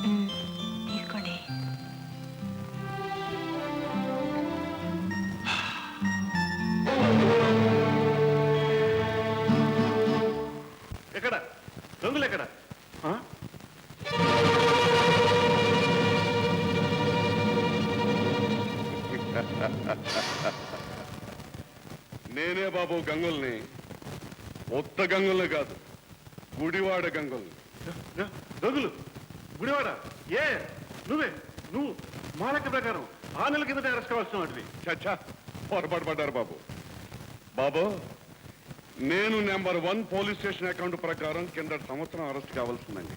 తీసుకోండి. ఎక్కడ దొంగలు ఎక్కడ? నేనే బాబు గంగుల్ని. ఉత్త గంగుల్ని కాదు, గుడివాడ గంగుల్ని. దొంగలు గుడివాడ? ఏ నువ్వు మా లెక్క ప్రకారం 6 నెలల కిందట అరెస్ట్ కావాల్సిన వాటివి. చచ్చా, పొరపాటు పడ్డారు బాబు. బాబు, నేను నెంబర్ 1 పోలీస్ స్టేషన్ అకౌంట్ ప్రకారం కింద సంవత్సరం అరెస్ట్ కావాల్సిందండి.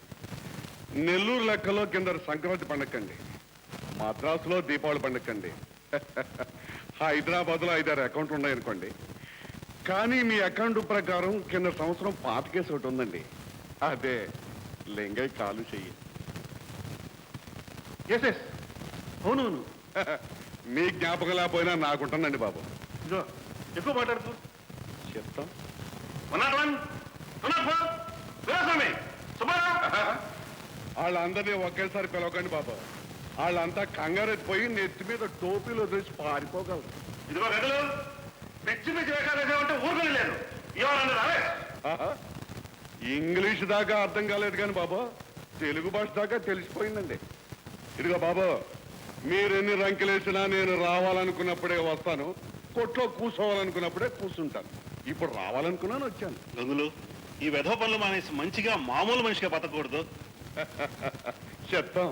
నెల్లూరు లెక్కలో కింద సంక్రాంతి పండక్కండి, మద్రాసులో దీపావళి పండక్కండి, హైదరాబాద్లో 5-6 అకౌంట్లు ఉన్నాయనుకోండి. కానీ మీ అకౌంట్ ప్రకారం కింద సంవత్సరం పాత కేసు ఒకటి ఉందండి. అదే లింగై కాలు చెయ్యి. ఎస్ అవునవును. మీ జ్ఞాపకం లేకపోయినా నాకుంటుందండి బాబు. ఇదో ఎక్కువ మాట్లాడుతూ చెప్తాం. వాళ్ళందరినీ ఒకేసారి పిలవకండి బాబు. వాళ్ళంతా కంగారెత్తిపోయి నెత్తి మీద టోపీలు వదిలేసి పారిపోగలరు. ఇదిగో గదులు పిచ్చి పిచ్చి వేషాలంటే ఊరుకొని లేదు. ఇంగ్లీష్ దాకా అర్థం కాలేదు కానీ బాబు, తెలుగు భాష దాకా తెలిసిపోయిందండి. ఇదిగో బాబు, మీరెన్ని రంకెలేసినా నేను రావాలనుకున్నప్పుడే వస్తాను, కొట్లో కూర్చోవాలనుకున్నప్పుడే కూర్చుంటాను. ఇప్పుడు రావాలనుకున్నాను, వచ్చాను. గంగులు, ఈ వెధవ పనులు మానేసి మంచిగా మామూలు మనిషిగా బతకూడదు. చెప్తాం.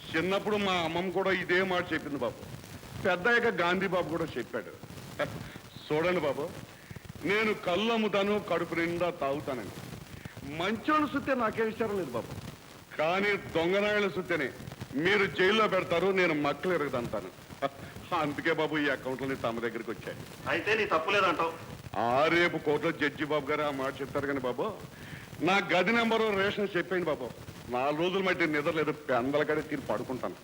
చిన్నప్పుడు మా అమ్మమ్మ కూడా ఇదే మాట చెప్పింది బాబు. పెద్దయ్యాక గాంధీ బాబు కూడా చెప్పాడు. చూడండి బాబు, నేను కళ్ళు అమ్ముతాను, కడుపు నిండా తాగుతానండి. మంచోళ్ళు సుత్తే నాకేం ఇష్టం లేదు బాబు. కానీ దొంగనాయల సుత్తేనే మీరు జైల్లో పెడతారు, నేను మక్కలు ఎరగదంతాను. అందుకే బాబు ఈ అకౌంట్లని తమ దగ్గరికి వచ్చాయి. అయితే నీ తప్పులేదంటావు. రేపు కోర్టులో జడ్జి బాబు గారు ఆ మాట చెప్తారు కానీ బాబు, నా గది నెంబరు రేషన్ చెప్పండి బాబు. 4 రోజులు మట్టి నిద్ర లేదు, పెందల కడే తీరు పడుకుంటాను.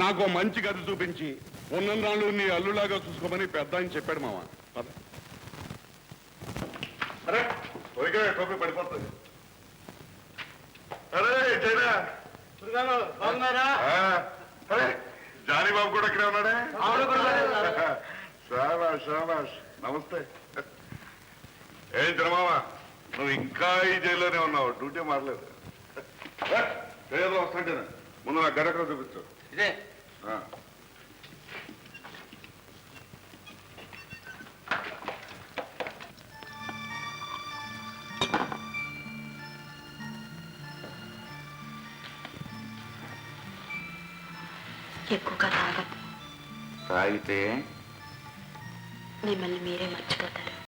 నాకు మంచి గది చూపించి ఉన్నందాళ్ళు నీ అల్లులాగా చూసుకోమని పెద్ద ఆయన చెప్పాడు మామ. అరే టోపీ పడిపోతుంది. అరే జానీ బాబు కూడా ఇక్కడే ఉన్నాడే. శాబాష్ శాబాష్, నమస్తే. ఏం చిరమావా, నువ్వు ఇంకా ఈ జైల్లోనే ఉన్నావు, డ్యూటీ మారలేదు. ఏదో వస్తుంటే ముందు నా గడక చూపించు. ఇదే ఎక్కువగా తాగదు. తాగితే మిమ్మల్ని మీరే మర్చిపోతారు.